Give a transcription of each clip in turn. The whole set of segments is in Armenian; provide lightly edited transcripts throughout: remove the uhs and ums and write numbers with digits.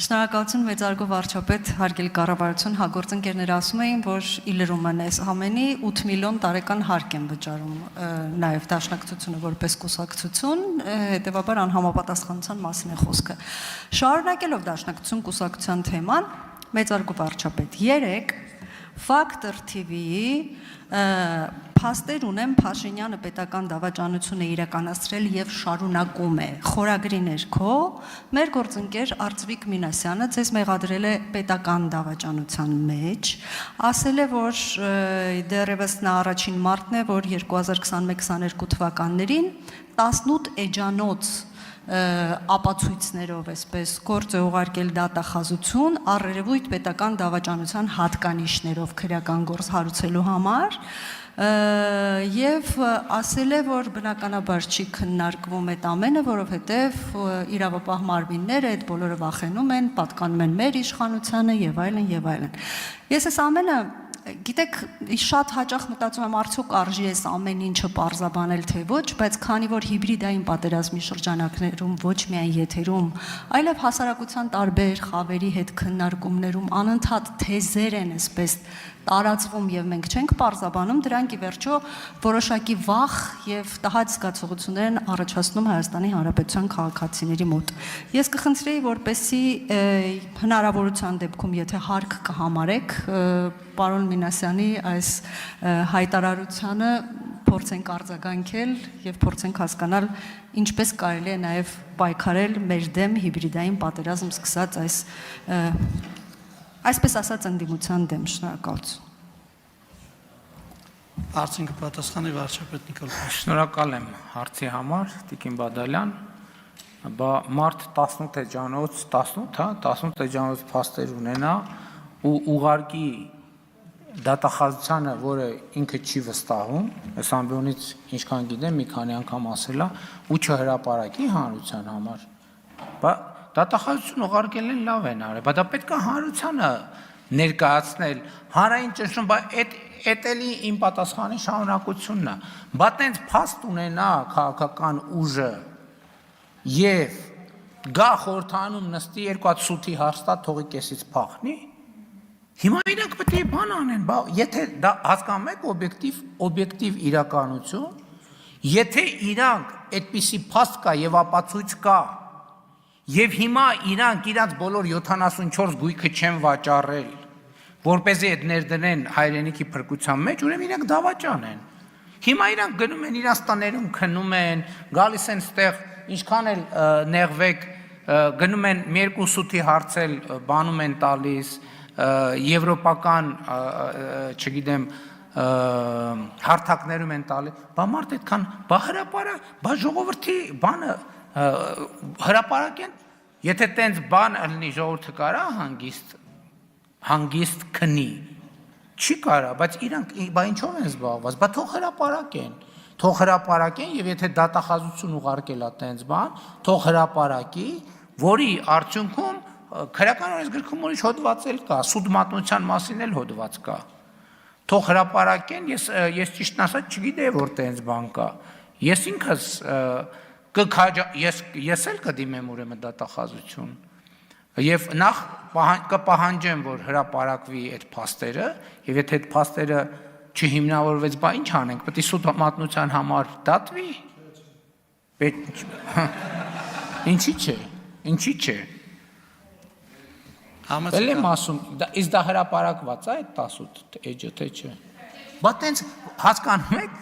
Շնորհակալություն մեծարգո վարչապետ, հարգելի կառավարություն, հագործընկերներ ասում էին, որ իլրում են այս ամենի 8 միլիոն տարեկան հարկ են վճարում նաև դաշնակցությունը որպես կուսակցություն, հետևաբար անհամապատասխանության մասին է խոսքը։ Շարունակելով դաշնակցություն կուսակցության թեման, մեծարգո վարչապետ, 3 Factor TV-ի փաստեր ունեմ Փաշինյանը պետական դավաճանություն է իրականացրել եւ շարունակում է։ Խորագրի ներքո մեր գործընկեր Արծվիկ Մինասյանը ձեզ մեղադրել է պետական դավաճանության մեջ, ասել է, որ դեռևս նա առաջին մարտն է, որ 2021-22 թվականներին 18 էջանոց ապացույցներով այսպես գործ է ուղարկել դատախազություն առերևույթ պետական դավաճանության հատկանիշներով քրեական գործ հարուցելու համար եւ ասել է, որ բնականաբար չի քննարկվում այդ ամենը, որովհետեւ իրավապահ մարմինները այդ բոլորը վախենում են, պատկանում են մեր իշխանությանը եւ այլն եւ այլն։ Ես այս ամենը Գիտեք, շատ հաճախ մտածում եմ արդյոք արժի այս ամեն ինչը պարզաբանել թե ոչ, բայց քանի որ հիբրիդային պատերազմի շրջանակներում ոչ միայն եթերում, այլև հասարակության տարբեր խավերի հետ քննարկումներում անընդհատ թեզեր են այսպես տարածվում եւ մենք չենք պարզաբանում, դրանք ի վերջո որոշակի վախ եւ տհաճ զգացողություններ են առաջացնում Հայաստանի Հանրապետության քաղաքացիների մոտ։ Ես կխնդրեի, որպեսզի հնարավորության դեպքում, եթե հարկ կհամարեք, պարոն Մինասյանի այս հայտարարությանը փորձենք արձագանքել եւ փորձենք հասկանալ ինչպես կարելի է նաեւ պայքարել մեր դեմ հիբրիդային պատերազմ սկսած այսպես ասած ընդդիմության դեմ։ Շնորհակալություն։ Հարցին կպատասխանի վարչապետ Նիկոլ Փաշինյան։ Շնորհակալ եմ հարցի համար, Տիկին Բադալյան։ Մարտ 18 էջանոց, 18 էջանոց փաստեր ունենա ու ուղարկի դատախազությանը, որը ինքը չի վստահում, այս ամբիոնից ինչքան գիտեմ, մի քանի անգամ ասել է, ու չհրապարակի հանրության համար։ Դատախազություն ուղարկել են լավ են արել, բայց դա պետք է հանրությանը ներկայացնել, հանրային ճնշում, բայց այդ էլի իմ պատասխանի շարունակությունն է։ Բայց տենց փաստ ունենա քաղաքական ուժը եւ գա խորհրդանում նստի երկու հատ սութի հաստատ թողի կեսից փախնի։ Հիմա իրանք պետք է բան անեն, եթե դա հասկանում եք օբյեկտիվ իրականություն, եթե իրանք այդպիսի փաստ կա եւ ապացույց կա, եւ հիմա իրանք իրանք բոլոր 74 գույքը չեն վաճառել, որպեսզի այդ ներդնեն հայրենիքի փրկության մեջ, ուրեմն իրանք դավաճան են։ Հիմա իրանք գնում են իրանք տաներում քնում են, գալիս են ստեղ, ինչքան էլ նեղվեք, գնում են մի երկու սութի հարցել, բանում են տալիս, եվրոպական, չգիտեմ, հարթակներում են տալիս, բա մարդ այդքան, բա հրապարակ, բա ժողովրդի բանը հրապարակեն, եթե տենց բան լինի ժողովուրդը կարա հանգիստ քնի, չի կարա, բայց իրանք բա ինչով են զբաղված, բա թող հրապարակեն եւ եթե դատախազություն ուղարկել է տենց բան, թող հրապարակի, որի արդյունքում քրեական օրենսգրքում ուրիշ հոդված էլ կա, սուտ մատնության մասին էլ հոդված կա, թող հրապարակեն, ես ճիշտն ասած չգիտեի որ տենց բան կա, ես ինքս ես էլ կդիմեմ ուրեմն դատախազություն եւ նախ կպահանջեմ որ հրապարակվի այդ փաստերը եւ եթե այդ փաստերը չհիմնավորվեց բա ինչ անենք պետք է սուտ մատնության համար դատվի ինչի՞ չէ Էլ եմ ասում իսկ դա հրապարակված է այդ 18 էջը թե չէ բա տենց հասկանում եք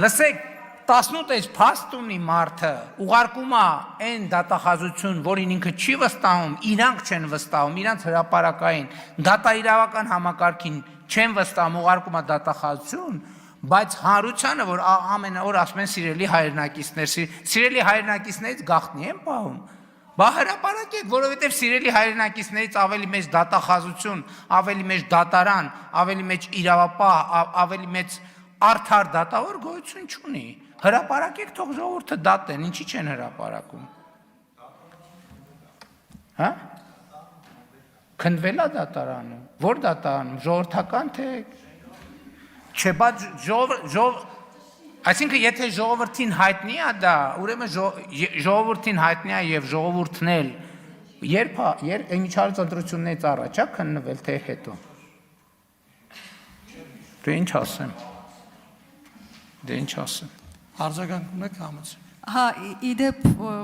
լսեք 18 էջ փաստ ունի մարդը, ուղարկում է այն դատախազություն, որին ինքը չի վստահում, իրանք չեն վստահում, իրանք հրապարակային, դատաիրավական համակարգին չեն վստահում, ուղարկում է դատախազություն, բայց հանրությանը, որ ամեն օր ասում են սիրելի հայրենակիցներ, սիրելի հայրենակիցներից գաղտնի են պահում, բա հրապարակեք, որովհետև սիրելի հայրենակիցներից ավելի մեծ դատախազություն, ավելի մեծ դատարան, ավելի մեծ իրավապահ, ավելի մեծ արդար դատավոր գոյություն չունի։ Հրապարակեք թող ժողովուրդը դատեն, ինչի չեն հրապարակում։ Հա? Քննվել է դատարանում, որ դատարանում, ժողովրդական թե չէ, բայց այսինքն եթե ժողովրդին հայտնի է դա, ուրեմն ժողովրդին հայտնի է եւ ժողովուրդն էլ երբ միջազգային ընտրություններից առաջ է քննվել թե հետո։ Դե ինչ ասեմ։ Արձագանք ունեք համեցեք։ Հա, իդեպ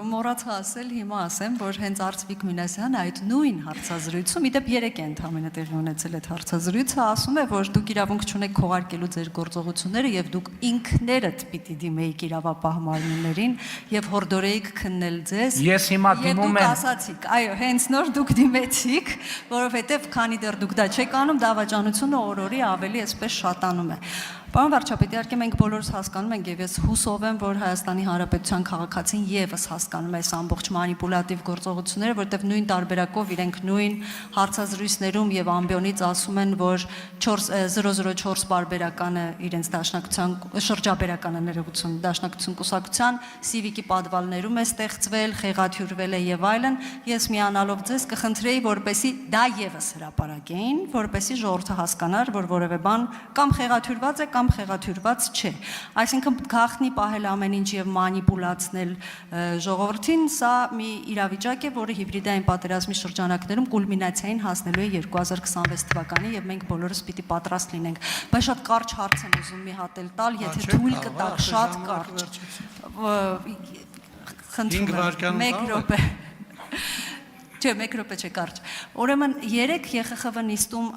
մոռացա ասել, հիմա ասեմ, որ հենց Արծվիկ Մինասյանը այդ նույն հարցազրույցում, իդեպ 3 է ընդամենը տեղի ունեցել այդ հարցազրույցը, ասում է, որ դուք իրավունք չունեք քողարկելու ձեր գործողությունները եւ դուք ինքներդ պիտի դիմեիք իրավապահ մարմիններին եւ հորդորեիք քննել ձեզ։ Ես հիմա դիմում եմ։ Դուք ասացիք, այո, հենց նոր դուք դիմեցիք, որովհետեւ քանի դեռ դուք դա չեք անում, դավաճանությունը օր-օրի ավելի այսպես շատանում է։ Պարոն վարչապետ, իհարկե մենք բոլորս հասկանում ենք եւ ես հուսով եմ, որ Հայաստանի Հանրապետության քաղաքացին եւս հասկանում է այս ամբողջ մանիպուլատիվ գործողությունները, որտեղ նույն տարբերակով իրենք նույն հարցազրույցներում եւ ամբիոնից ասում են, որ 004 բարբերականը իրենց դաշնակցության շրջաբերականը ներողություն դաշնակցություն կուսակցության սիվիկի պատվալներում է ստեղծվել, խեղաթյուրվել է եւ այլն։ Ես միանալով ձեզ կխնդրեի, որպեսի դա եւս հրապարակեին, որպեսի ժողովուրդը հասկանար, որ որևէ բան կամ խեղաթյուրված է կամ խեղաթյուրված չէ։ Այսինքն գաղտնի պահել ամեն ինչ եւ մանիպուլացնել ժողովրդին, սա մի իրավիճակ է, որը հիբրիդային պատերազմի շրջանակներում կուլմինացիային հասնելու է 2026 թվականին եւ մենք բոլորս պիտի պատրաստ լինենք։ Բայց շատ կարճ հարց եմ ուզում մի հատ էլ տալ, եթե թույլ կտաք, շատ կարճ։ Խնդրում եմ 1 րոպե։ Չէ, 1 րոպե չէ կարճ։ Ուրեմն 3 ԵԽԽՎ նիստում,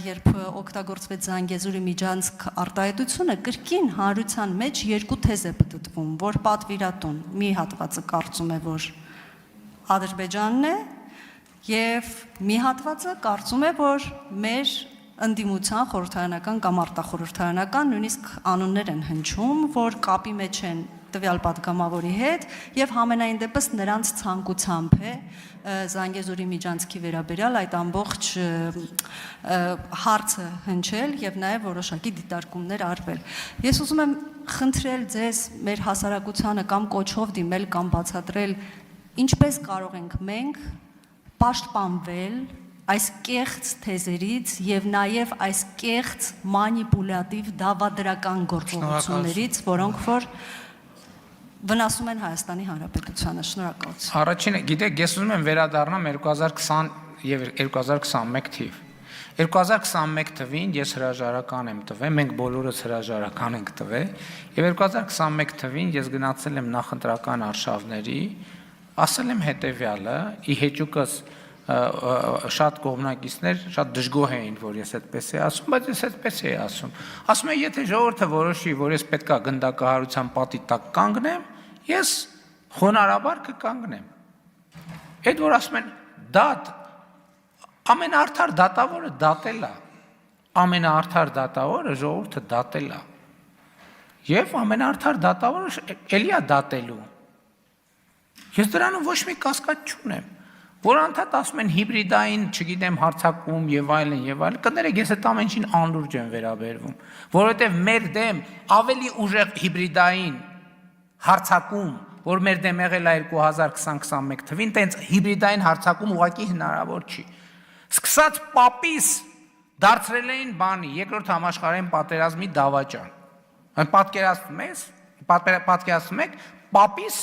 երբ օգտագործվեց Զանգեզուրի միջանցք արտահայտությունը, կրկին հանրության մեջ 2 թեզ է պտտվում, որ պատվիրատուն մի հատվածը կարծում է, որ Ադրբեջանն է, եւ մի հատվածը կարծում է, որ մեր ընդդիմության խորհրդարանական կամ արտախորհրդարանական նույնիսկ անուններ են հնչում, որ կապի մեջ են տվյալ պատգամավորի հետ եւ համենայն դեպս նրանց ցանկությամբ է Զանգեզուրի միջանցքի վերաբերյալ այդ ամբողջ հարցը հնչել եւ նաեւ որոշակի դիտարկումներ արվել։ Ես ուզում եմ խնդրել ձեզ մեր հասարակությանը կամ կոչով դիմել կամ բացատրել, ինչպես կարող ենք մենք պաշտպանվել այս կեղծ թեզերից եւ նաեւ այս կեղծ մանիպուլատիվ դավադրական գործողություններից, որոնք որ վնասում են Հայաստանի Հանրապետությանը։ Շնորհակալություն։ Առաջինը, գիտեք, ես ուզում եմ վերադառնամ 2020 եւ 2021 թիվ։ 2021 թվին ես հրաժարական եմ տվել, մենք բոլորս հրաժարական ենք տվել, եւ 2021 թվին ես գնացել եմ նախընտրական արշավների, ասել եմ հետեւյալը, ի հեճուկս շատ կողմնակիցներ շատ դժգոհ էին, որ ես այդպես եմ ասում, բայց ես այդպես եմ ասում։ Ասում եմ, եթե ժողովուրդը որոշի, որ ես պետքա գնդակահարության պատի տակ կանգնեմ, ես խոնարհաբար կկանգնեմ։ Այդ որ ասում են դատ, ամենաարդար դատավորը դատել է, ամենաարդար դատավորը ժողովուրդը դատել է, եւ ամենաարդար դատավորը էլի է դատելու։ Ես դրանում ոչ մի կասկած չունեմ, որ անդադ ասում են հիբրիդային, չգիտեմ, հարձակում եւ այլն, կներեք, ես այդ ամեն ինչին անլուրջ եմ վերաբերվում, որովհետեւ մեր դեմ ավելի ուժեղ հիբրիդային հարձակում, որ մեր դեմ եղել է 2020-21 թվին, տենց հիբրիդային հարձակում ուղղակի հնարավոր չի։ Սկսած պապիս դարձրել էին բանի, երկրորդ համաշխարհային պատերազմի դավաճան։ Պատկերացնում եք, պապիս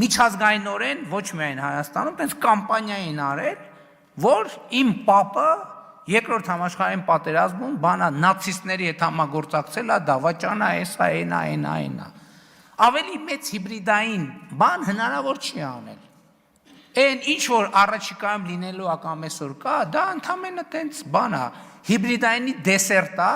միջազգայինորեն ոչ միայն Հայաստանում, տենց կամպանիա են արել, որ իմ պապը երկրորդ համաշխարհային պատերազմում բանա նացիստների հետ համագործակցել է, դավաճանա, էսա, այնա։ Ավելի մեծ հիբրիդային բան հնարավոր չի անել։ Այն ինչ որ առաջիկայում լինելու է կամ այսօր կա, դա ընդամենը տենց բան է, հիբրիդայինի դեսերտ է,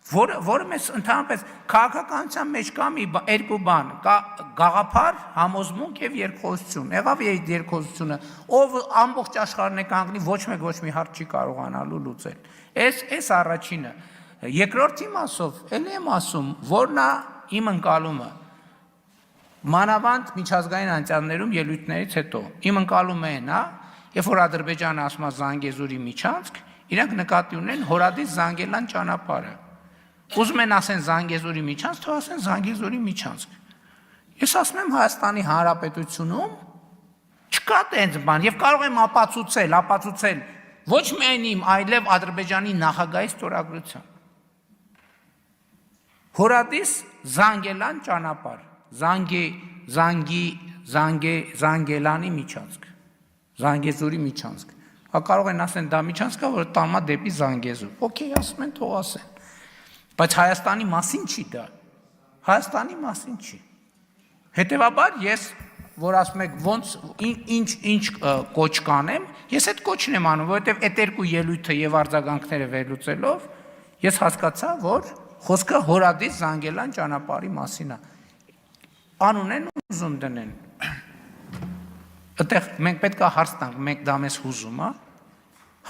որը մեզ ընդհանրապես քաղաքականության մեջ կա մի երկու բան, կա գաղափար, համոզմունք եւ երկխոսություն։ Եղավ այդ երկխոսությունը, ով ամբողջ աշխարհն է կանգնի, ոչ մի հարց չի կարողանալու լուծել։ Այս առաջինը։ Երկրորդի մասով ել եմ ասում, որն է իմ ընկալումը։ Մանավանդ միջազգային անցյալներում ելույթներից հետո իմ ընկալումը այն է, երբ որ Ադրբեջանը ասում է Զանգեզուրի միջանցք, իրանք նկատի ունեն Հորադիս Զանգելան ճանապարհը։ Ուզում են ասեն Զանգեզուրի միջանցք, թող ասեն Զանգեզուրի միջանցք։ Ես ասում եմ Հայաստանի Հանրապետությունում չկա տենց բան եւ կարող եմ ապացուցել ոչ միայն իմ, այլև Ադրբեջանի նախագահի ստորագրությամբ։ Հորադիս Զանգելան ճանապարհ, Զանգելանի միջանցք։ Զանգեզուրի միջանցք։ Հա կարող են ասեն դա միջանցք է, որը տանում է դեպի Զանգեզուր։ Okay, ասում են, թող ասեն։ Բայց Հայաստանի մասին չի դա։ Հայաստանի մասին չի։ Հետևաբար ես որ ասում եք ոնց ինչ կոչ կանեմ, ես այդ կոչն եմ անում, որովհետև այդ երկու ելույթը եւ արձագանքները վերլուծելով ես հասկացա, որ խոսքը Հորադիս Զանգելան ճանապարհի մասին է։ Անուն են ուզում դնեն։ Այդտեղ մենք պետք է հարց տանք, մենք դա մեզ հուզում է։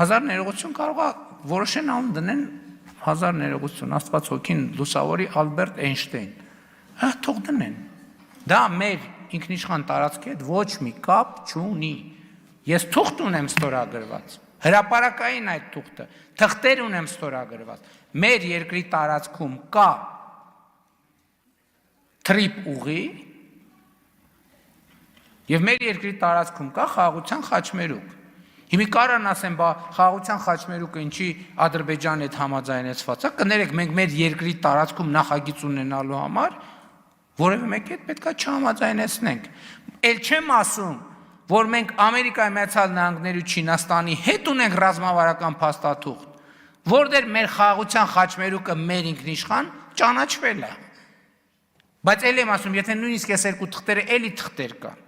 1000 ներողություն կարող է որոշեն անուն դնեն 1000 ներողություն, Աստված հոգին լուսավորի Ալբերտ Էյնշտեյն։ Հա թող դնեն։ Դա մեր ինքնիշխան տարածքի հետ ոչ մի կապ չունի։ Ես թուղթ ունեմ ստորագրված։ Հրապարակային այդ թուղթը, թղթեր ունեմ ստորագրված։ Մեր երկրի տարածքում կա թրիպ ուղի եւ մեր երկրի տարածքում կա խաղաղության խաչմերուկ։ Հիմա կարան ասեն, բա խաղաղության խաչմերուկը ինչի Ադրբեջանի հետ համաձայնեցված է, կներեք մենք մեր երկրի տարածքում նախագիծ ունենալու համար որևէ մեկի հետ պետքա չհամաձայնեցնենք։ Էլ չեմ ասում, որ մենք Ամերիկայի Միացյալ Նահանգների ու Չինաստանի հետ ունենք ռազմավարական փաստաթուղթ, որտեղ մեր խաղաղության խաչմերուկը մեր ինքնիշխան ճանաչվել է։ Բայց էլ եմ ասում, եթե նույնիսկ այս երկու թղթերը էլի թղթեր կան,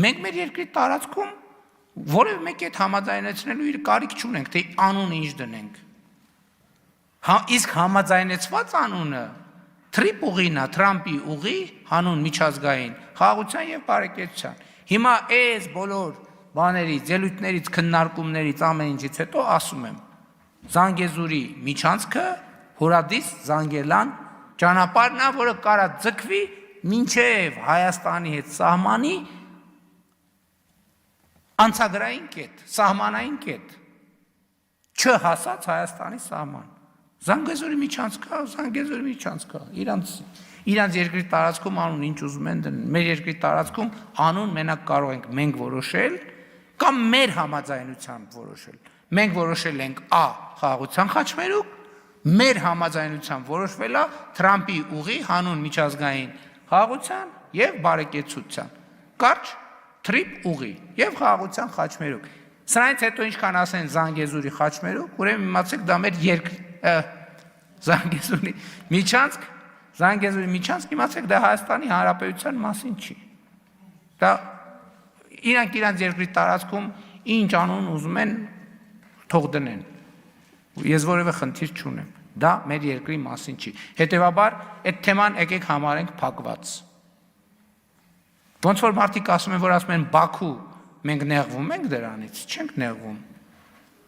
մենք մեր երկրի տարածքում որևէ մեկի հետ համաձայնեցնելու իր կարիք չունենք, թե անունը ինչ դնենք։ Իսկ համաձայնեցված անունը Թրիպ ուղին է, Թրամփի ուղի, հանուն միջազգային խաղաղության եւ բարեկեցության։ Հիմա այս բոլոր բաներից, ելույթներից, քննարկումներից, ամեն ինչից հետո ասում եմ, Զանգեզուրի միջանցքը Հորադիս Զանգելան ճանապարհն է, որը կարա ձգվի մինչև Հայաստանի հետ սահմանի անցագրային կետ, սահմանային կետ, չհասած Հայաստանի սահման։ Զանգեզուրի միջանցքը, իրանց երկրի տարածքում անուն ինչ ուզում են դնել, մեր երկրի տարածքում անուն մենակ կարող ենք մենք որոշել կամ մեր համաձայնությամբ որոշել։ Մենք որոշել ենք A խաղաղության խաչմերուկ, մեր համաձայնությամբ որոշվել է Թրամփի ուղի հանուն միջազգային խաղաղության եւ բարեկեցության։ Կարճ թրիպ ուղի եւ խաղաղության խաչմերուկ։ Սրանից հետո ինչքան ասեն Զանգեզուրի խաչմերուկ, ուրեմն իմացեք դա մեր երկրի Զանգեզուրի միջանցք իմացեք դա Հայաստանի Հանրապետության մասին չի։ Դա իրանք երկրի տարածքում ինչ անուն ուզում են թող դնեն։ Ես որևէ խնդիր չունեմ։ Դա մեր երկրի մասին չի։ Հետևաբար այդ թեման եկեք համարենք փակված։ Ոնց որ մարդիկ ասում են, որ ասում են Բաքու, մենք նեղվում ենք դրանից, չենք նեղվում։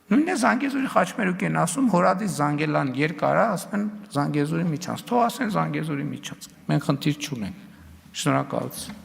Նույնիսկ Զանգեզուրի խաչմերուկ են ասում, Հորադիս Զանգելան երկար է, ասում են Զանգեզուրի միջանցք, թող ասեն Զանգեզուրի միջանցք։ Մենք խնդիր չունենք։ Շնորհակալություն։